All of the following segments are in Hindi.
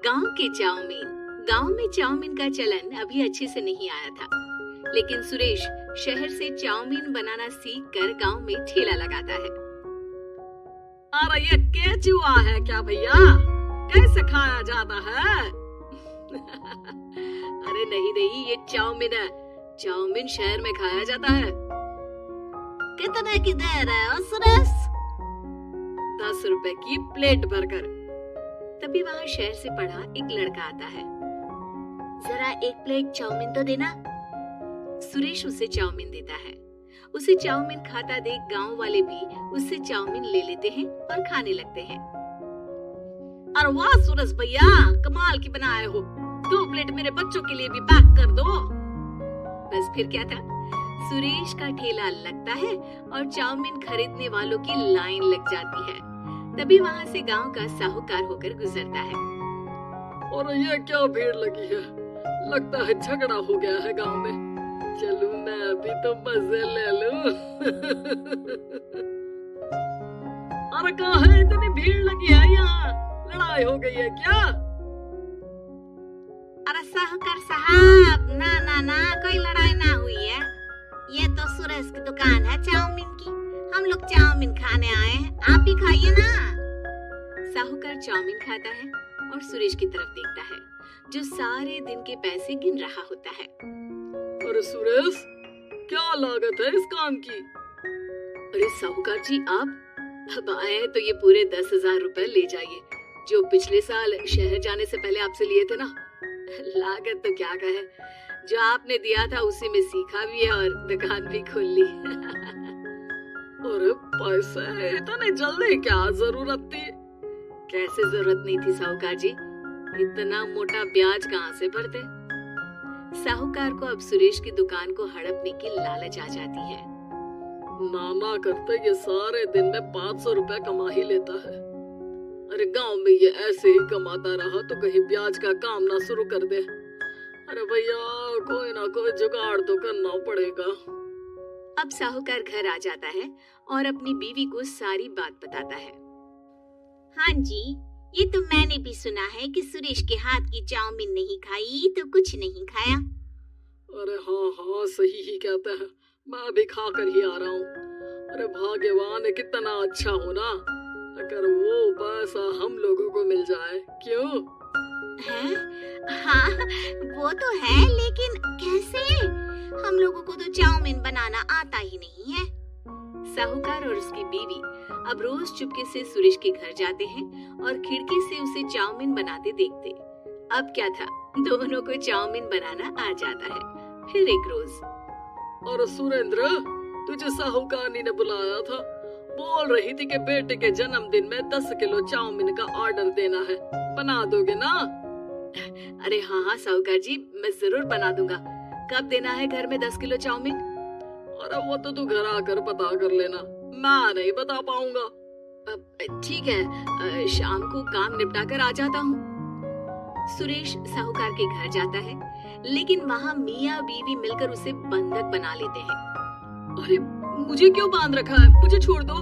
गांव के चाउमीन। गांव में चाउमीन का चलन अभी अच्छे से नहीं आया था, लेकिन सुरेश शहर से चाउमीन बनाना सीख कर गाँव में ठेला लगाता है। अरे ये केचुआ है क्या भैया? कैसे खाया जाता है? अरे नहीं, ये चाउमीन है। चाउमीन शहर में खाया जाता है। कितने की दे रहे हो सुरेश? 10 रुपए की प्लेट भरकर। तभी वहाँ शहर से पढ़ा एक लड़का आता है। जरा एक प्लेट चाउमीन तो देना। सुरेश उसे चाउमीन देता है। उसे चाउमीन खाता देख गांव वाले भी उससे चाउमीन ले लेते हैं और खाने लगते हैं। अरे वाह सुरेश भैया, कमाल की बनाए हो। 2 प्लेट मेरे बच्चों के लिए भी पैक कर दो। बस फिर क्या था, सुरेश का ठेला लगता है और चाउमीन खरीदने वालों की लाइन लग जाती है। तभी वहाँ से गांव का साहूकार होकर गुजरता है। और ये क्या भीड़ लगी है? लगता है झगड़ा हो गया है गांव में। चलूं मैं अभी तो मजे ले लूं। अरे कहाँ है, इतनी भीड़ लगी है यहाँ? लड़ाई हो गई है क्या? अरे साहूकार साहब, ना कोई लड़ाई ना हुई है। ये तो सुरेश की दुकान है चाउमीन की। हम लोग चाउमीन खाने आए हैं, आप भी खाइए ना। साहूकार चाउमीन खाता है और सुरेश की तरफ देखता है, जो सारे दिन के पैसे गिन रहा होता है। अरे सुरेश, क्या लागत है इस काम की? अरे साहूकार जी, आप अब आए तो ये पूरे 10,000 रुपए ले जाइए, जो पिछले साल शहर जाने से पहले आपसे लिए थे ना। लागत तो क्या कहे, जो आपने दिया था उसी में सीखा भी है और दुकान भी खोल ली। अरे पैसे इतने जल्दी क्या जरूरत थी? कैसे जरूरत नहीं थी साहूकार जी, इतना मोटा ब्याज कहाँ से भरते। साहूकार को अब सुरेश की दुकान को हड़पने की लालच आ जाती है। नाना करते ये सारे दिन में 500 रुपए कमा ही लेता है। अरे गांव में ये ऐसे ही कमाता रहा तो कहीं ब्याज का काम ना शुरू कर दे। अरे भैया, कोई ना कोई जुगाड़ तो करना पड़ेगा। अब साहूकार घर आ जाता है और अपनी बीवी को सारी बात बताता है। हाँ जी, ये तो मैंने भी सुना है कि सुरेश के हाथ की चाउमीन नहीं खाई तो कुछ नहीं खाया। अरे हाँ, सही ही कहते हैं। मैं भी खा कर ही आ रहा हूँ। अरे भाग्यवान है, कितना अच्छा हो ना, अगर वो पैसा हम लोगों को मिल जाए। क्यों है? हाँ, वो तो है, लेकिन कैसे? हम लोगों को तो चाउमीन बनाना आता ही नहीं है। साहूकार और उसकी बीवी अब रोज चुपके से सुरेश के घर जाते हैं और खिड़की से उसे चाउमीन बनाते देखते। अब क्या था, दोनों को चाउमीन बनाना आ जाता है। फिर एक रोज, और सुरेंद्र, तुझे साहूकारनी ने बुलाया था। बोल रही थी कि बेटे के जन्मदिन में 10 किलो चाउमीन का ऑर्डर देना है, बना दोगे ना? अरे हाँ साहूकार जी, मैं जरूर बना दूंगा। कब देना है घर में 10 किलो चाउमीन? अरे वो तो तू घर आकर पता कर लेना, मैं नहीं बता पाऊंगा। ठीक है, शाम को काम निपटा कर आ जाता हूँ। सुरेश साहूकार के घर जाता है, लेकिन वहाँ मियाँ बीवी मिलकर उसे बंधक बना लेते हैं। अरे मुझे क्यों बांध रखा है? मुझे छोड़ दो।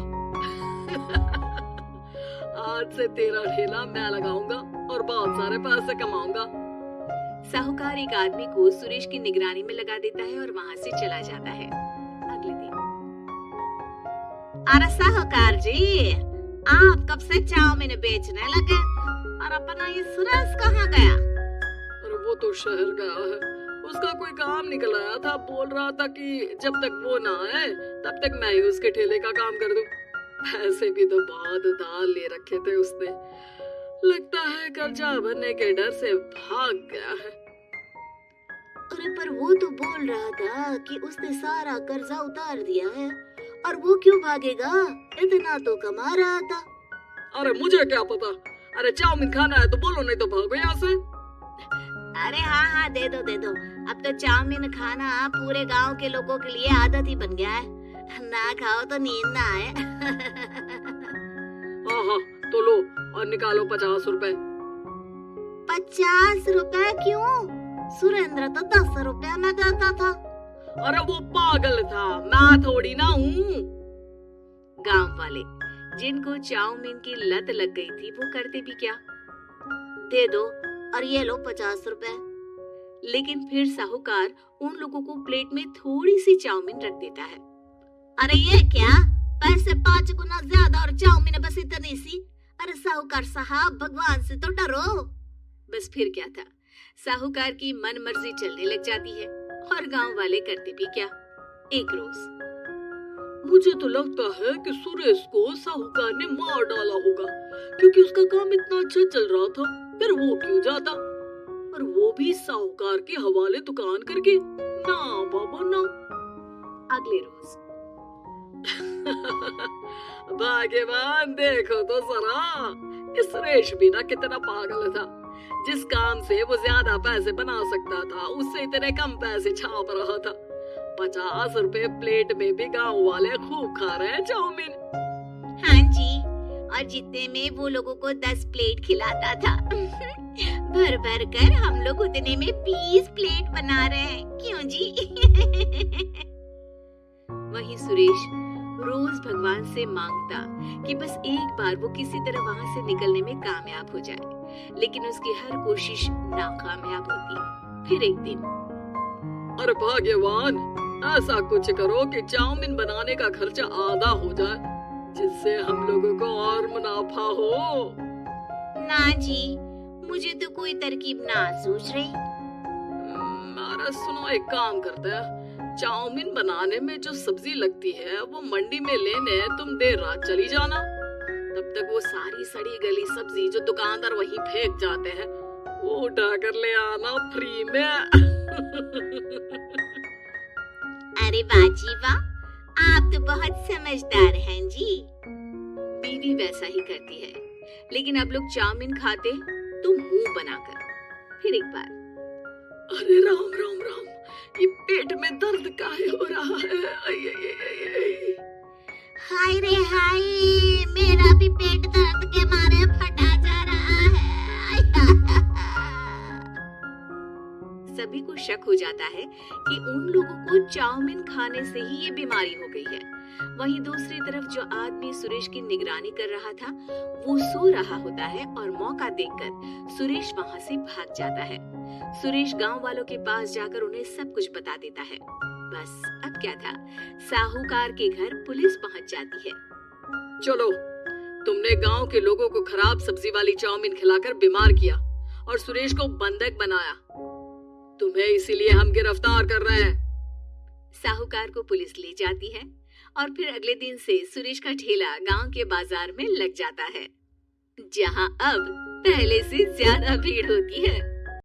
आज से तेरा ठेला मैं लगाऊंगा और बहुत सारे पैसे कमाऊंगा। साहूकार एक आदमी को सुरेश की निगरानी में लगा देता है और वहाँ से चला जाता है। अगले दिन, अरे साहूकार जी, आप कब से चाउमीन बेचने लगे? और अपना ये सुरेश कहाँ गया? अरे वो तो शहर गया है, उसका कोई काम निकल आया था। बोल रहा था कि जब तक वो ना आए तब तक मैं ही उसके ठेले का काम कर दूं। पैसे भी तो बहुत उधार ले रखे थे उसने। लगता है कर्जा भरने के डर से भाग गया है। अरे पर वो तो बोल रहा था कि उसने सारा कर्जा उतार दिया है, और वो क्यों भागेगा? इतना तो कमा रहा था। अरे मुझे क्या पता। अरे चाउमीन खाना है तो बोलो, नहीं तो भागो यहाँ से। अरे हाँ, दे दो। अब तो चाउमीन खाना पूरे गांव के लोगों के लिए आदत ही बन गया है। ना खाओ तो नींद ना आए। हाँ, तो लो और निकालो 50 रुपए। 50 रुपए क्यों? सुरेंद्र तो 10 रुपया में देता था। अरे वो पागल था, मैं थोड़ी ना हूँ। गांव वाले जिनको चाउमीन की लत लग गई थी, वो करते भी क्या, दे दो और ये लो 50 रुपए। लेकिन फिर साहूकार उन लोगों को प्लेट में थोड़ी सी चाउमीन रख देता है। अरे ये क्या, पैसे 5 गुना ज्यादा और चाउमीन बस इतनी सी। अरे साहूकार साहब, भगवान से तो डरो। बस फिर क्या था, साहूकार की मन मर्जी चलने लग जाती है और गांव वाले करते भी क्या। एक रोज मुझे तो लगता है कि सुरेश को साहूकार ने मार डाला होगा, क्योंकि उसका काम इतना अच्छा चल रहा था, फिर वो क्यों जाता, और वो भी साहूकार के हवाले दुकान करके। ना बाबा ना। अगले रोज भाग्यवान, देखो तो जरा, ये सुरेश भी ना कितना पागल था। जिस काम से वो ज्यादा पैसे बना सकता था, उससे इतने कम पैसे छाप रहा था। 50 रुपए प्लेट में भी गाँव वाले खूब खा रहे हैं चाउमीन। हाँ जी, और जितने में वो लोगों को 10 प्लेट खिलाता था भर भर कर हम लोग उतने में 20 प्लेट बना रहे हैं, क्यों जी? वहीं सुरेश रोज भगवान से मांगता कि बस एक बार वो किसी तरह वहां से निकलने में कामयाब हो जाए, लेकिन उसकी हर कोशिश नाकामयाब होती। फिर एक दिन, अरे भाग्यवान, ऐसा कुछ करो कि चाउमीन बनाने का खर्चा आधा हो जाए, जिससे हम लोगों को और मुनाफा हो। ना जी, मुझे तो कोई तरकीब ना सूझ रही। अरे सुनो, एक काम करते हैं, चाउमीन बनाने में जो सब्जी लगती है वो मंडी में लेने तुम देर रात चली जाना। तब तक वो सारी सड़ी गली सब्जी जो दुकानदार वहीं फेंक जाते हैं, वो उठा कर ले आना फ्री में। अरे वाह जी वाह, आप तो बहुत समझदार हैं जी। बीवी वैसा ही करती है, लेकिन अब लोग चाउमीन खाते तो मुंह बनाकर। फिर एक बार, अरे राम राम राम, ये पेट में दर्द काहे हो रहा है? आई, आई, आई, आई। हाय रे हाय, मेरा भी पेट दर्द के मारे फटा जा रहा है। सभी को शक हो जाता है कि उन लोगों को चाउमीन खाने से ही ये बीमारी हो गई है। वहीं दूसरी तरफ जो आदमी सुरेश की निगरानी कर रहा था, वो सो रहा होता है और मौका देखकर सुरेश वहां से भाग जाता है। सुरेश गांव वालों के पास जाकर उन्हें सब कुछ बता देता है। बस अब क्या था, साहूकार के घर पुलिस पहुंच जाती है। चलो, तुमने गांव के लोगों को खराब सब्जी वाली चाउमीन खिलाकर बीमार किया और सुरेश को बंधक बनाया। तुम्हें इसीलिए हम गिरफ्तार कर रहे हैं। साहूकार को पुलिस ले जाती है और फिर अगले दिन से सुरेश का ठेला गांव के बाजार में लग जाता है, जहां अब पहले से ज्यादा भीड़ होती है।